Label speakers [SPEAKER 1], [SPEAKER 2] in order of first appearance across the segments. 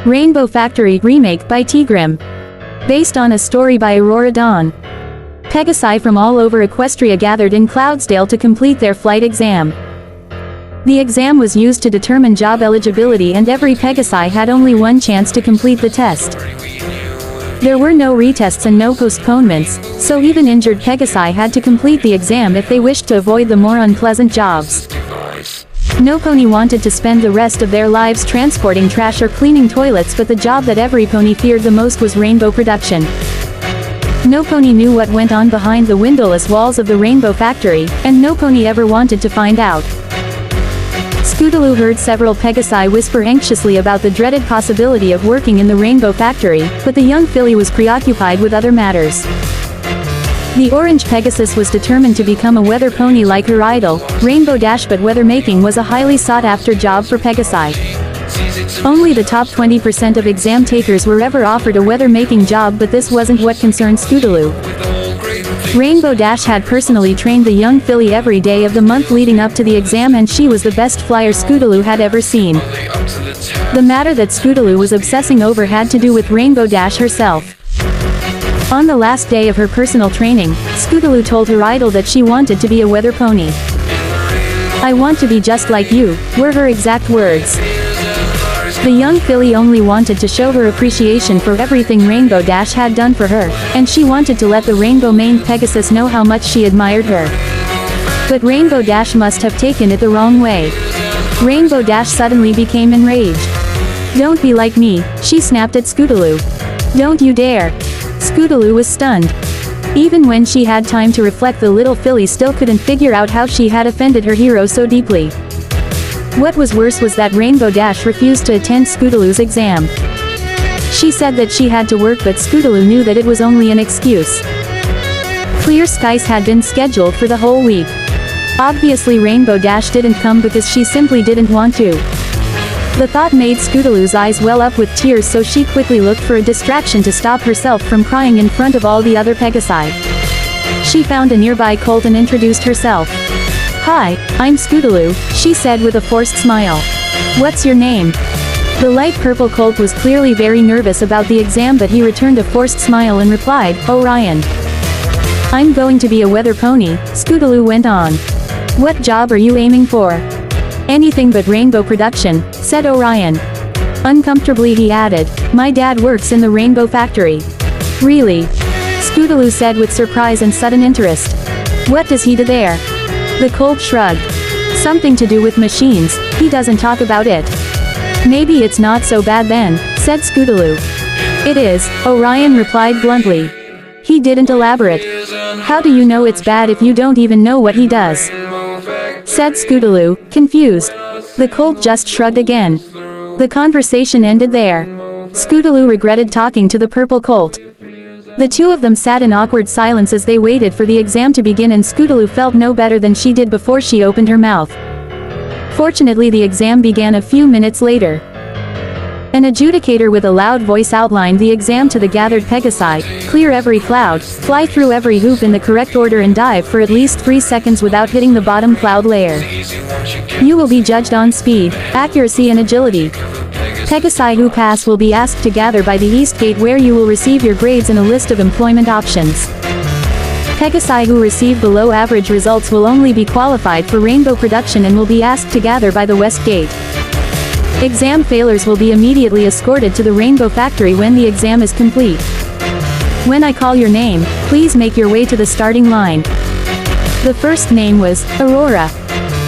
[SPEAKER 1] Rainbow Factory Remake by Grim. Based on a story by Aurora Dawn. Pegasi from all over Equestria gathered in Cloudsdale to complete their flight exam. The exam was used to determine job eligibility, and every Pegasi had only one chance to complete the test. There were no retests and no postponements, so even injured Pegasi had to complete the exam if they wished to avoid the more unpleasant jobs. No pony wanted to spend the rest of their lives transporting trash or cleaning toilets, but the job that every pony feared the most was rainbow production. No pony knew what went on behind the windowless walls of the Rainbow Factory, and no pony ever wanted to find out. Scootaloo heard several Pegasi whisper anxiously about the dreaded possibility of working in the Rainbow Factory, but the young filly was preoccupied with other matters. The orange Pegasus was determined to become a weather pony like her idol, Rainbow Dash, but weather making was a highly sought-after job for Pegasi. Only the top 20% of exam takers were ever offered a weather-making job, but this wasn't what concerned Scootaloo. Rainbow Dash had personally trained the young filly every day of the month leading up to the exam, and she was the best flyer Scootaloo had ever seen. The matter that Scootaloo was obsessing over had to do with Rainbow Dash herself. On the last day of her personal training, Scootaloo told her idol that she wanted to be a weather pony. "I want to be just like you," were her exact words. The young filly only wanted to show her appreciation for everything Rainbow Dash had done for her, and she wanted to let the rainbow-maned Pegasus know how much she admired her. But Rainbow Dash must have taken it the wrong way. Rainbow Dash suddenly became enraged. "Don't be like me," she snapped at Scootaloo. "Don't you dare." Scootaloo was stunned. Even when she had time to reflect, the little filly still couldn't figure out how she had offended her hero so deeply. What was worse was that Rainbow Dash refused to attend Scootaloo's exam. She said that she had to work, but Scootaloo knew that it was only an excuse. Clear skies had been scheduled for the whole week. Obviously Rainbow Dash didn't come because she simply didn't want to. The thought made Scootaloo's eyes well up with tears, so she quickly looked for a distraction to stop herself from crying in front of all the other Pegasi. She found a nearby colt and introduced herself. "Hi, I'm Scootaloo," she said with a forced smile. "What's your name?" The light purple colt was clearly very nervous about the exam, but he returned a forced smile and replied, "Orion." "I'm going to be a weather pony," Scootaloo went on. "What job are you aiming for?" "Anything but rainbow production," said Orion. Uncomfortably he added, "My dad works in the Rainbow Factory." "Really?" Scootaloo said with surprise and sudden interest. "What does he do there?" The colt shrugged. "Something to do with machines, he doesn't talk about it." "Maybe it's not so bad then," said Scootaloo. "It is," Orion replied bluntly. He didn't elaborate. "How do you know it's bad if you don't even know what he does?" said Scootaloo, confused. The colt just shrugged again. The conversation ended there. Scootaloo regretted talking to the purple colt. The two of them sat in awkward silence as they waited for the exam to begin, and Scootaloo felt no better than she did before she opened her mouth. Fortunately, the exam began a few minutes later. An adjudicator with a loud voice outlined the exam to the gathered Pegasi: clear every cloud, fly through every hoop in the correct order, and dive for at least 3 seconds without hitting the bottom cloud layer. You will be judged on speed, accuracy and agility. Pegasi who pass will be asked to gather by the East Gate, where you will receive your grades and a list of employment options. Pegasi who receive below average results will only be qualified for rainbow production and will be asked to gather by the West Gate. Exam failures will be immediately escorted to the Rainbow Factory when the exam is complete. When I call your name, please make your way to the starting line. The first name was Aurora.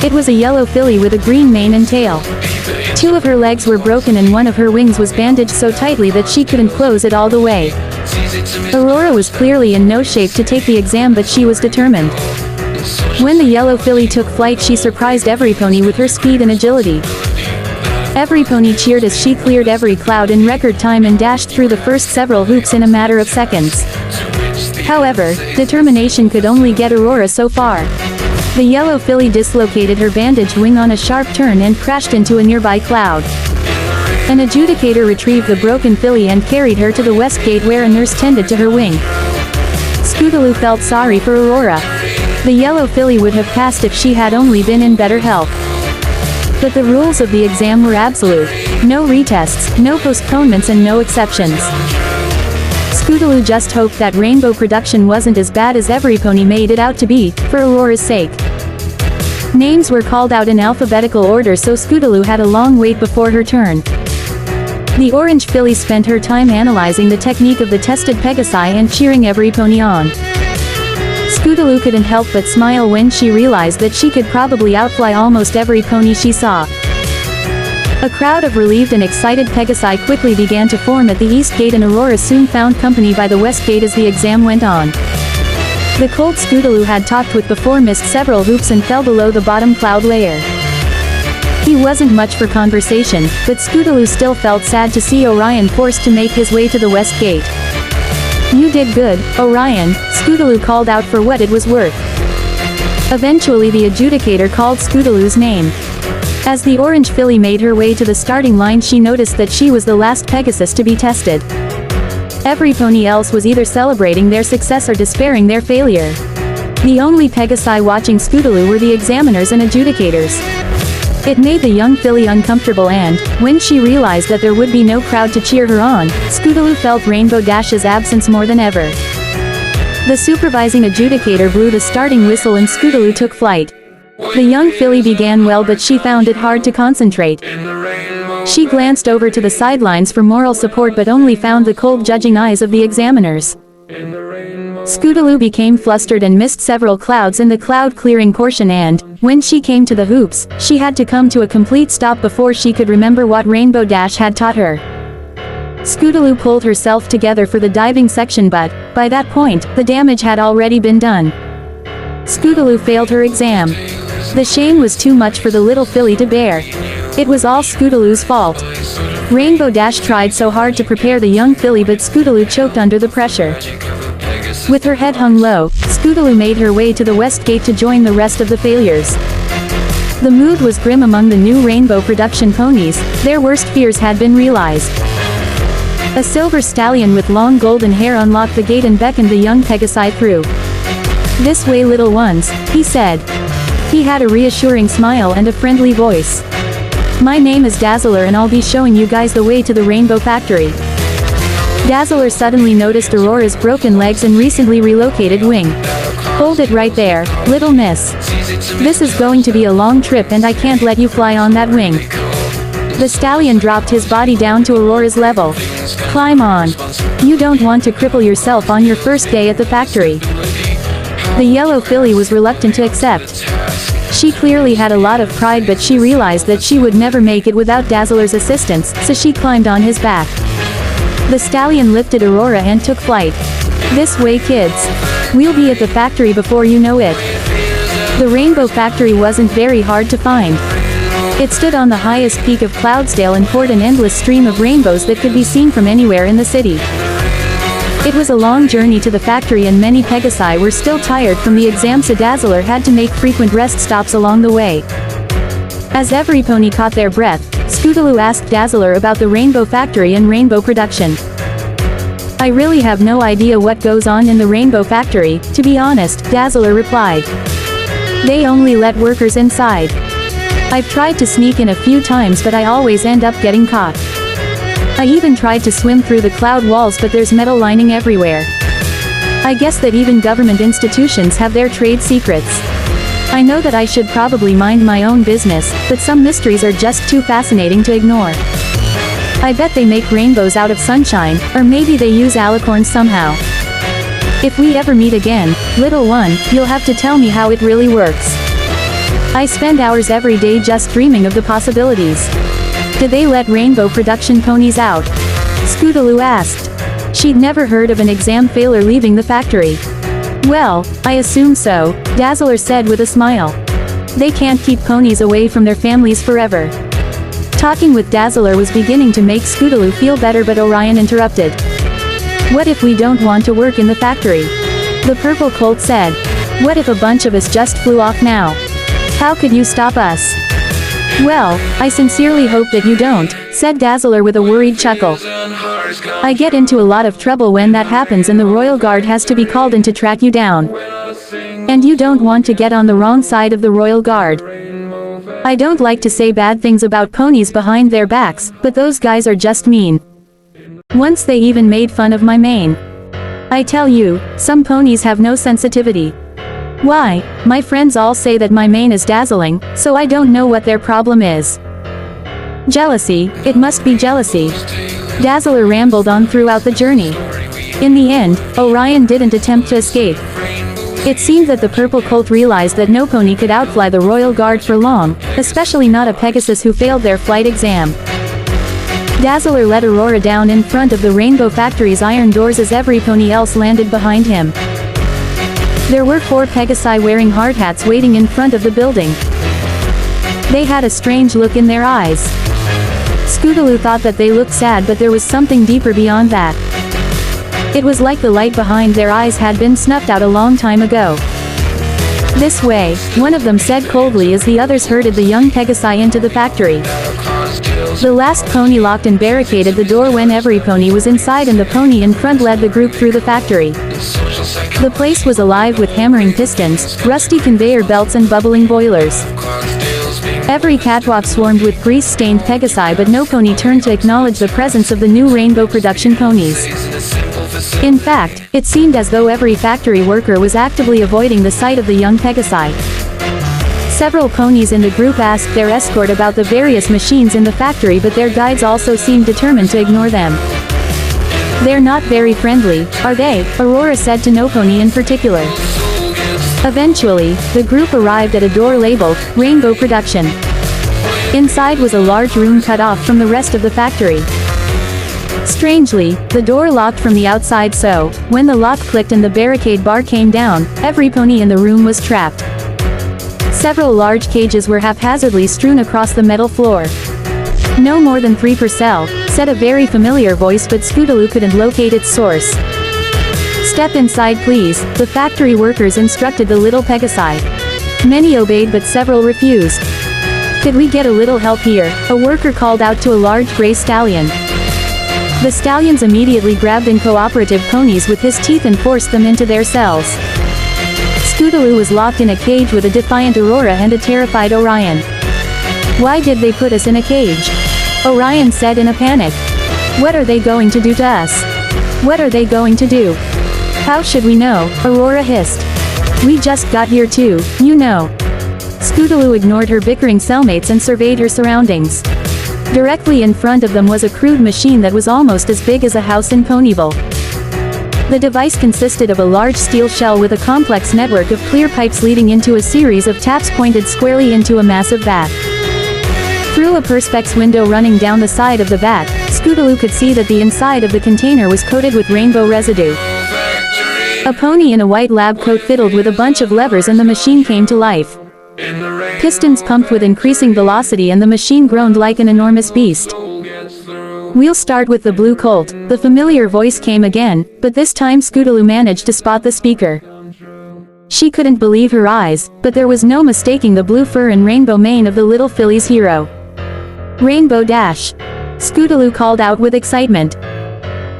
[SPEAKER 1] It was a yellow filly with a green mane and tail. 2 of her legs were broken and 1 of her wings was bandaged so tightly that she couldn't close it all the way. Aurora was clearly in no shape to take the exam, but she was determined. When the yellow filly took flight, she surprised every pony with her speed and agility. Every pony cheered as she cleared every cloud in record time and dashed through the first several hoops in a matter of seconds. However, determination could only get Aurora so far. The yellow filly dislocated her bandaged wing on a sharp turn and crashed into a nearby cloud. An adjudicator retrieved the broken filly and carried her to the West Gate, where a nurse tended to her wing. Scootaloo felt sorry for Aurora. The yellow filly would have passed if she had only been in better health. But the rules of the exam were absolute. No retests, no postponements and no exceptions. Scootaloo just hoped that Rainbow production wasn't as bad as Everypony made it out to be, for Aurora's sake. Names were called out in alphabetical order, so Scootaloo had a long wait before her turn. The orange filly spent her time analyzing the technique of the tested Pegasi and cheering Everypony on. Scootaloo couldn't help but smile when she realized that she could probably outfly almost every pony she saw. A crowd of relieved and excited Pegasi quickly began to form at the east gate, and Aurora soon found company by the west gate as the exam went on. The colt Scootaloo had talked with before missed several hoops and fell below the bottom cloud layer. He wasn't much for conversation, but Scootaloo still felt sad to see Orion forced to make his way to the west gate. "You did good, Orion," Scootaloo called out for what it was worth. Eventually the adjudicator called Scootaloo's name. As the orange filly made her way to the starting line, she noticed that she was the last Pegasus to be tested. Every pony else was either celebrating their success or despairing their failure. The only Pegasi watching Scootaloo were the examiners and adjudicators. It made the young filly uncomfortable, and, when she realized that there would be no crowd to cheer her on, Scootaloo felt Rainbow Dash's absence more than ever. The supervising adjudicator blew the starting whistle and Scootaloo took flight. The young filly began well, but she found it hard to concentrate. She glanced over to the sidelines for moral support but only found the cold judging eyes of the examiners. Scootaloo became flustered and missed several clouds in the cloud clearing portion, and, when she came to the hoops, she had to come to a complete stop before she could remember what Rainbow Dash had taught her. Scootaloo pulled herself together for the diving section, but, by that point, the damage had already been done. Scootaloo failed her exam. The shame was too much for the little filly to bear. It was all Scootaloo's fault. Rainbow Dash tried so hard to prepare the young filly, but Scootaloo choked under the pressure. With her head hung low, Scootaloo made her way to the west gate to join the rest of the failures. The mood was grim among the new Rainbow production ponies. Their worst fears had been realized. A silver stallion with long golden hair unlocked the gate and beckoned the young Pegasi through. "This way, little ones," he said. He had a reassuring smile and a friendly voice. "My name is Dazzler and I'll be showing you guys the way to the Rainbow Factory." Dazzler suddenly noticed Aurora's broken legs and recently relocated wing. "Hold it right there, little miss. This is going to be a long trip and I can't let you fly on that wing." The stallion dropped his body down to Aurora's level. "Climb on. You don't want to cripple yourself on your first day at the factory." The yellow filly was reluctant to accept. She clearly had a lot of pride, but she realized that she would never make it without Dazzler's assistance, so she climbed on his back. The stallion lifted Aurora and took flight. "This way, kids. We'll be at the factory before you know it." The Rainbow Factory wasn't very hard to find. It stood on the highest peak of Cloudsdale and poured an endless stream of rainbows that could be seen from anywhere in the city. It was a long journey to the factory and many Pegasi were still tired from the exam, so Dazzler had to make frequent rest stops along the way. As every pony caught their breath, Scootaloo asked Dazzler about the Rainbow Factory and Rainbow production. "I really have no idea what goes on in the Rainbow Factory, to be honest," Dazzler replied. "They only let workers inside. I've tried to sneak in a few times but I always end up getting caught. I even tried to swim through the cloud walls, but there's metal lining everywhere. I guess that even government institutions have their trade secrets. I know that I should probably mind my own business, but some mysteries are just too fascinating to ignore. I bet they make rainbows out of sunshine, or maybe they use alicorns somehow. If we ever meet again, little one, you'll have to tell me how it really works. I spend hours every day just dreaming of the possibilities." "Do they let Rainbow production ponies out?" Scootaloo asked. She'd never heard of an exam failure leaving the factory. "Well, I assume so," Dazzler said with a smile. "They can't keep ponies away from their families forever." Talking with Dazzler was beginning to make Scootaloo feel better, but Orion interrupted. "What if we don't want to work in the factory?" The purple colt said. "What if a bunch of us just flew off now? How could you stop us?" "Well, I sincerely hope that you don't," said Dazzler with a worried chuckle. "I get into a lot of trouble when that happens and the Royal Guard has to be called in to track you down. And you don't want to get on the wrong side of the Royal Guard." I don't like to say bad things about ponies behind their backs, but those guys are just mean. Once they even made fun of my mane. I tell you, some ponies have no sensitivity. Why, my friends all say that my mane is dazzling, so I don't know what their problem is. Jealousy, it must be jealousy. Dazzler rambled on throughout the journey. In the end, Orion didn't attempt to escape. It seemed that the purple colt realized that no pony could outfly the royal guard for long, especially not a Pegasus who failed their flight exam. Dazzler let Aurora down in front of the Rainbow Factory's iron doors as every pony else landed behind him. There were 4 Pegasi wearing hard hats waiting in front of the building. They had a strange look in their eyes. Scootaloo thought that they looked sad, but there was something deeper beyond that. It was like the light behind their eyes had been snuffed out a long time ago. This way, one of them said coldly as the others herded the young Pegasi into the factory. The last pony locked and barricaded the door when every pony was inside, and the pony in front led the group through the factory. The place was alive with hammering pistons, rusty conveyor belts and bubbling boilers. Every catwalk swarmed with grease-stained Pegasi, but no pony turned to acknowledge the presence of the new Rainbow production ponies. In fact, it seemed as though every factory worker was actively avoiding the sight of the young Pegasi. Several ponies in the group asked their escort about the various machines in the factory, but their guides also seemed determined to ignore them. "They're not very friendly, are they?" Aurora said to no pony in particular. Eventually, the group arrived at a door labeled, Rainbow Production. Inside was a large room cut off from the rest of the factory. Strangely, the door locked from the outside, so, when the lock clicked and the barricade bar came down, every pony in the room was trapped. Several large cages were haphazardly strewn across the metal floor. "No more than 3 per cell," said a very familiar voice, but Scootaloo couldn't locate its source. "Step inside please," the factory workers instructed the little Pegasi. Many obeyed, but several refused. "Could we get a little help here?" a worker called out to a large gray stallion. The stallions immediately grabbed in cooperative ponies with his teeth and forced them into their cells. Scootaloo was locked in a cage with a defiant Aurora and a terrified Orion. "Why did they put us in a cage?" Orion said in a panic. "What are they going to do to us? What are they going to do?" "How should we know?" Aurora hissed. "We just got here too, you know." Scootaloo ignored her bickering cellmates and surveyed her surroundings. Directly in front of them was a crude machine that was almost as big as a house in Ponyville. The device consisted of a large steel shell with a complex network of clear pipes leading into a series of taps pointed squarely into a massive vat. Through a perspex window running down the side of the vat, Scootaloo could see that the inside of the container was coated with rainbow residue. A pony in a white lab coat fiddled with a bunch of levers and the machine came to life. Pistons pumped with increasing velocity and the machine groaned like an enormous beast. "We'll start with the blue colt," the familiar voice came again, but this time Scootaloo managed to spot the speaker. She couldn't believe her eyes, but there was no mistaking the blue fur and rainbow mane of the little filly's hero. "Rainbow Dash!" Scootaloo called out with excitement.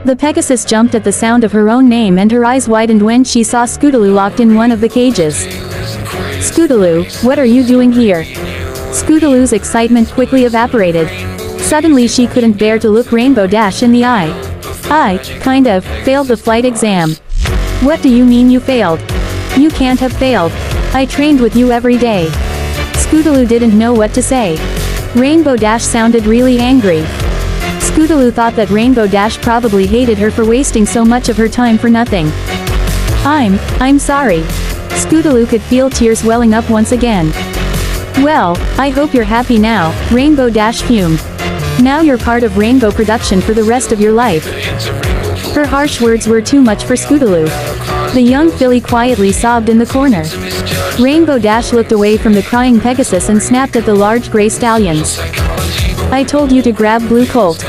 [SPEAKER 1] The Pegasus jumped at the sound of her own name and her eyes widened when she saw Scootaloo locked in one of the cages. "Scootaloo, what are you doing here?" Scootaloo's excitement quickly evaporated. Suddenly she couldn't bear to look Rainbow Dash in the eye. "I, kind of, failed the flight exam." "What do you mean you failed? You can't have failed. I trained with you every day." Scootaloo didn't know what to say. Rainbow Dash sounded really angry. Scootaloo thought that Rainbow Dash probably hated her for wasting so much of her time for nothing. I'm sorry." Scootaloo could feel tears welling up once again. "Well, I hope you're happy now," Rainbow Dash fumed. "Now you're part of Rainbow Production for the rest of your life." Her harsh words were too much for Scootaloo. The young filly quietly sobbed in the corner. Rainbow Dash looked away from the crying Pegasus and snapped at the large gray stallions. "I told you to grab Blue Colt."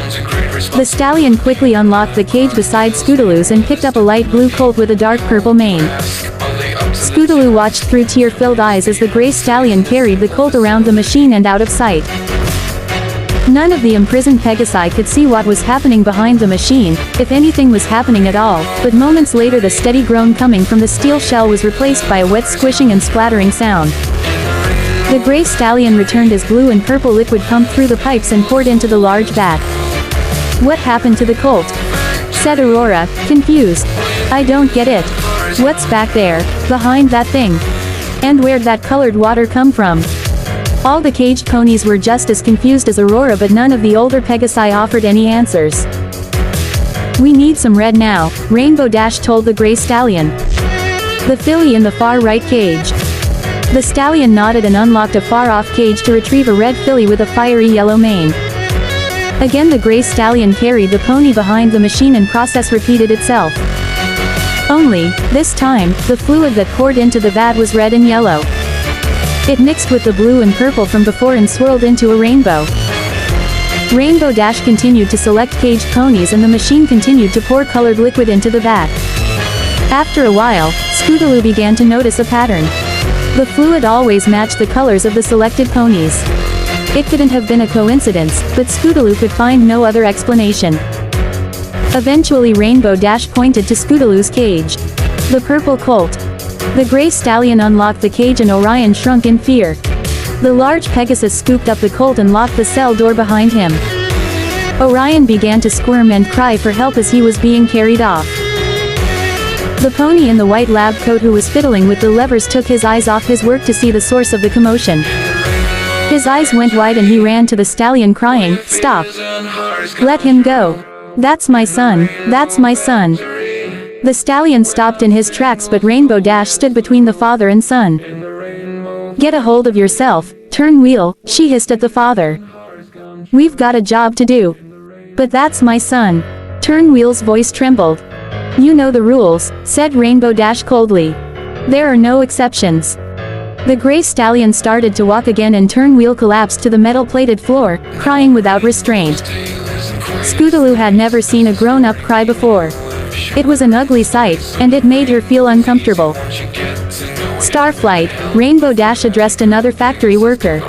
[SPEAKER 1] The stallion quickly unlocked the cage beside Scootaloo's and picked up a light blue colt with a dark purple mane. Scootaloo watched through tear-filled eyes as the gray stallion carried the colt around the machine and out of sight. None of the imprisoned Pegasi could see what was happening behind the machine, if anything was happening at all, but moments later the steady groan coming from the steel shell was replaced by a wet squishing and splattering sound. The gray stallion returned as blue and purple liquid pumped through the pipes and poured into the large vat. "What happened to the colt?" said Aurora, confused. "I don't get it. What's back there, behind that thing? And where'd that colored water come from?" All the caged ponies were just as confused as Aurora, but none of the older Pegasi offered any answers. "We need some red now," Rainbow Dash told the gray stallion. "The filly in the far right cage." The stallion nodded and unlocked a far-off cage to retrieve a red filly with a fiery yellow mane. Again the gray stallion carried the pony behind the machine and process repeated itself. Only, this time, the fluid that poured into the vat was red and yellow. It mixed with the blue and purple from before and swirled into a rainbow. Rainbow Dash continued to select caged ponies and the machine continued to pour colored liquid into the vat. After a while, Scootaloo began to notice a pattern. The fluid always matched the colors of the selected ponies. It couldn't have been a coincidence, but Scootaloo could find no other explanation. Eventually Rainbow Dash pointed to Scootaloo's cage. The purple colt. The gray stallion unlocked the cage and Orion shrunk in fear. The large Pegasus scooped up the colt and locked the cell door behind him. Orion began to squirm and cry for help as he was being carried off. The pony in the white lab coat who was fiddling with the levers took his eyes off his work to see the source of the commotion. His eyes went wide and he ran to the stallion crying, "Stop! Let him go! That's my son, that's my son!" The stallion stopped in his tracks, but Rainbow Dash stood between the father and son. "Get a hold of yourself, turn wheel," she hissed at the father. "We've got a job to do." "But that's my son." Turnwheel's voice trembled. "You know the rules," said Rainbow Dash coldly. "There are no exceptions." The gray stallion started to walk again and Turnwheel collapsed to the metal-plated floor, crying without restraint. Scootaloo had never seen a grown-up cry before. It was an ugly sight, and it made her feel uncomfortable. "Starflight," Rainbow Dash addressed another factory worker.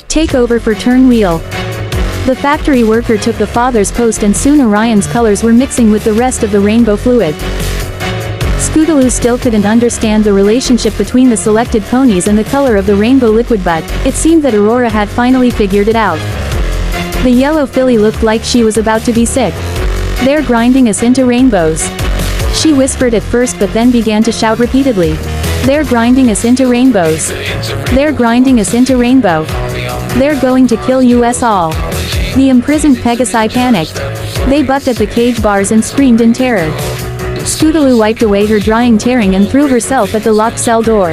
[SPEAKER 1] "Take over for Turnwheel." The factory worker took the father's post and soon Orion's colors were mixing with the rest of the rainbow fluid. Scootaloo still couldn't understand the relationship between the selected ponies and the color of the rainbow liquid, but it seemed that Aurora had finally figured it out. The yellow filly looked like she was about to be sick. "They're grinding us into rainbows," she whispered at first but then began to shout repeatedly. "They're grinding us into rainbows. They're grinding us into rainbow. They're going to kill us all." The imprisoned Pegasi panicked. They bucked at the cage bars and screamed in terror. Scootaloo wiped away her drying tearing and threw herself at the locked cell door.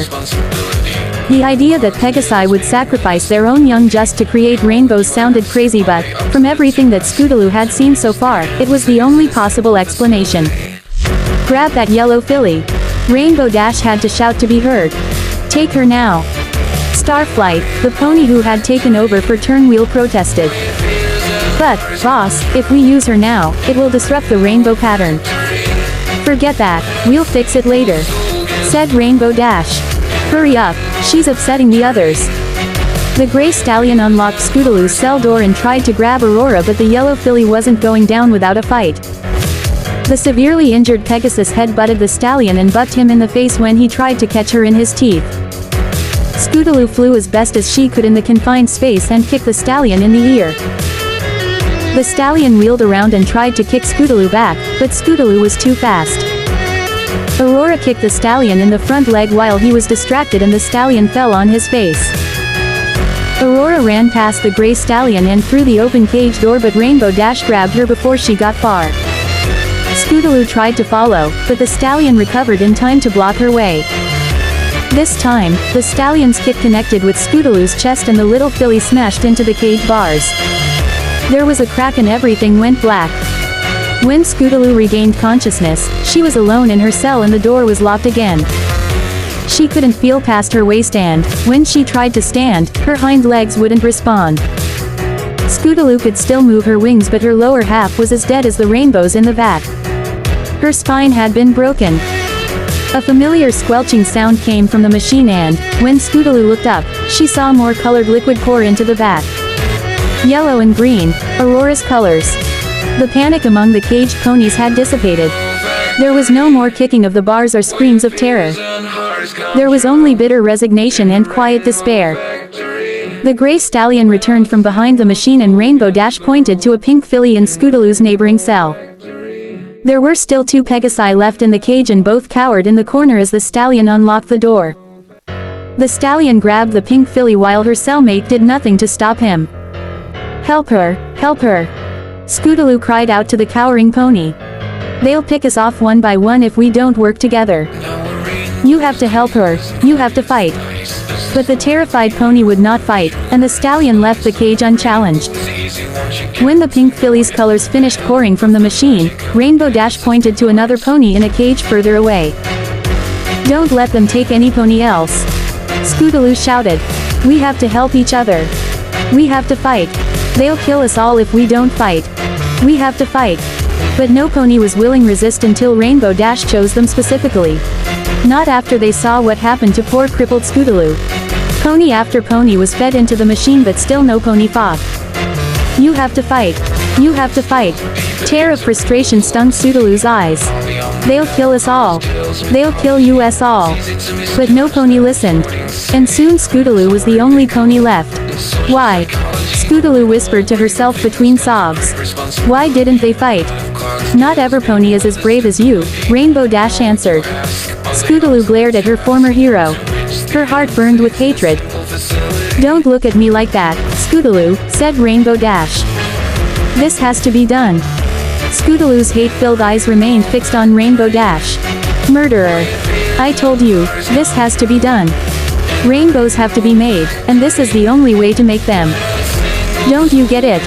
[SPEAKER 1] The idea that Pegasi would sacrifice their own young just to create rainbows sounded crazy, but, from everything that Scootaloo had seen so far, it was the only possible explanation. "Grab that yellow filly!" Rainbow Dash had to shout to be heard. "Take her now!" Starflight, the pony who had taken over for Turnwheel, protested. "But, boss, if we use her now, it will disrupt the rainbow pattern." "Forget that, we'll fix it later," said Rainbow Dash. "Hurry up, she's upsetting the others." The gray stallion unlocked Scootaloo's cell door and tried to grab Aurora, but the yellow filly wasn't going down without a fight. The severely injured Pegasus head-butted the stallion and bucked him in the face when he tried to catch her in his teeth. Scootaloo flew as best as she could in the confined space and kicked the stallion in the ear. The stallion wheeled around and tried to kick Scootaloo back, but Scootaloo was too fast. Aurora kicked the stallion in the front leg while he was distracted and the stallion fell on his face. Aurora ran past the gray stallion and through the open cage door, but Rainbow Dash grabbed her before she got far. Scootaloo tried to follow, but the stallion recovered in time to block her way. This time, the stallion's kick connected with Scootaloo's chest and the little filly smashed into the cage bars. There was a crack and everything went black. When Scootaloo regained consciousness, she was alone in her cell and the door was locked again. She couldn't feel past her waist and, when she tried to stand, her hind legs wouldn't respond. Scootaloo could still move her wings, but her lower half was as dead as the rainbows in the vat. Her spine had been broken. A familiar squelching sound came from the machine and, when Scootaloo looked up, she saw more colored liquid pour into the vat. Yellow and green, Aurora's colors. The panic among the caged ponies had dissipated. There was no more kicking of the bars or screams of terror. There was only bitter resignation and quiet despair. The gray stallion returned from behind the machine and Rainbow Dash pointed to a pink filly in Scootaloo's neighboring cell. There were still 2 Pegasi left in the cage and both cowered in the corner as the stallion unlocked the door. The stallion grabbed the pink filly while her cellmate did nothing to stop him. "Help her, help her!" Scootaloo cried out to the cowering pony. "They'll pick us off one by one if we don't work together. You have to help her, you have to fight." But the terrified pony would not fight, and the stallion left the cage unchallenged. When the pink filly's colors finished pouring from the machine, Rainbow Dash pointed to another pony in a cage further away. "Don't let them take any pony else," Scootaloo shouted. "We have to help each other. We have to fight. They'll kill us all if we don't fight. We have to fight." But no pony was willing to resist until Rainbow Dash chose them specifically. Not after they saw what happened to poor crippled Scootaloo. Pony after pony was fed into the machine but still no pony fought. "You have to fight. You have to fight." Tear of frustration stung Scootaloo's eyes. "They'll kill us all. They'll kill us all." But no pony listened. And soon Scootaloo was the only pony left. "Why?" Scootaloo whispered to herself between sobs. "Why didn't they fight?" "Not every pony is as brave as you," Rainbow Dash answered. Scootaloo glared at her former hero. Her heart burned with hatred. "Don't look at me like that, Scootaloo," said Rainbow Dash. "This has to be done." Scootaloo's hate-filled eyes remained fixed on Rainbow Dash. "Murderer. I told you, this has to be done. Rainbows have to be made, and this is the only way to make them. Don't you get it?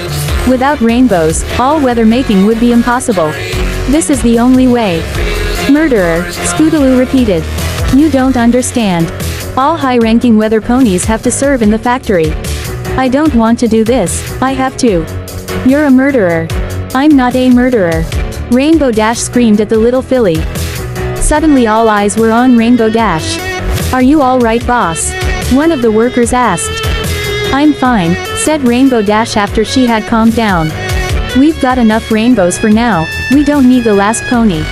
[SPEAKER 1] Without rainbows, all weather making would be impossible. This is the only way." "Murderer," Scootaloo repeated. "You don't understand. All high-ranking weather ponies have to serve in the factory. I don't want to do this, I have to." "You're a murderer." "I'm not a murderer." Rainbow Dash screamed at the little filly. Suddenly all eyes were on Rainbow Dash. "Are you all right, boss?" one of the workers asked. "I'm fine," said Rainbow Dash after she had calmed down. "We've got enough rainbows for now, we don't need the last pony.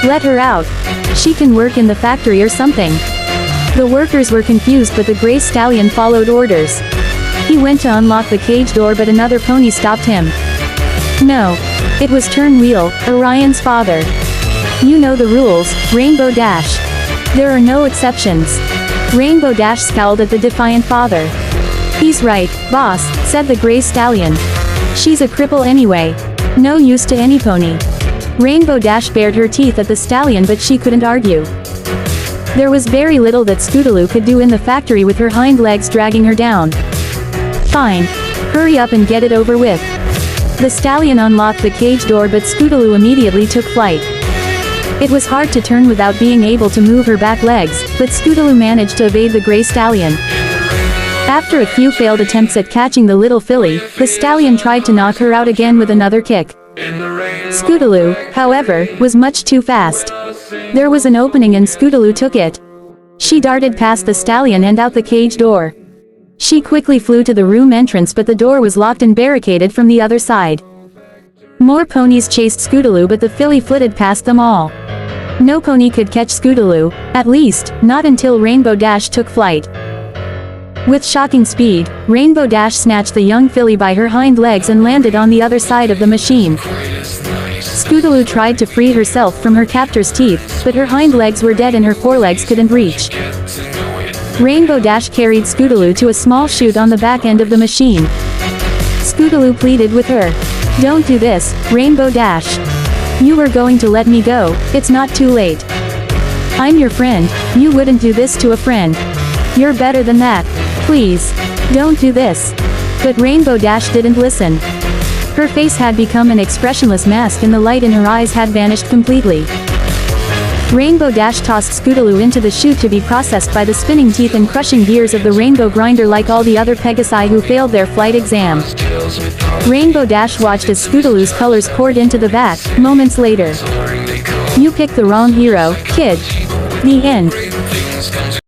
[SPEAKER 1] Let her out. She can work in the factory or something." The workers were confused but the gray stallion followed orders. He went to unlock the cage door but another pony stopped him. "No. It was Turnwheel, Orion's father. You know the rules, Rainbow Dash. There are no exceptions." Rainbow Dash scowled at the defiant father. "He's right, boss," said the gray stallion. "She's a cripple anyway. No use to any pony." Rainbow Dash bared her teeth at the stallion but she couldn't argue. There was very little that Scootaloo could do in the factory with her hind legs dragging her down. "Fine. Hurry up and get it over with." The stallion unlocked the cage door but Scootaloo immediately took flight. It was hard to turn without being able to move her back legs, but Scootaloo managed to evade the gray stallion. After a few failed attempts at catching the little filly, the stallion tried to knock her out again with another kick. Scootaloo, however, was much too fast. There was an opening and Scootaloo took it. She darted past the stallion and out the cage door. She quickly flew to the room entrance but the door was locked and barricaded from the other side. More ponies chased Scootaloo but the filly flitted past them all. No pony could catch Scootaloo, at least, not until Rainbow Dash took flight. With shocking speed, Rainbow Dash snatched the young filly by her hind legs and landed on the other side of the machine. Scootaloo tried to free herself from her captor's teeth, but her hind legs were dead and her forelegs couldn't reach. Rainbow Dash carried Scootaloo to a small chute on the back end of the machine. Scootaloo pleaded with her. "Don't do this, Rainbow Dash. You were going to let me go, it's not too late. I'm your friend, you wouldn't do this to a friend. You're better than that. Please. Don't do this." But Rainbow Dash didn't listen. Her face had become an expressionless mask and the light in her eyes had vanished completely. Rainbow Dash tossed Scootaloo into the chute to be processed by the spinning teeth and crushing gears of the rainbow grinder like all the other Pegasi who failed their flight exam. Rainbow Dash watched as Scootaloo's colors poured into the vat, moments later. "You picked the wrong hero, kid." The end.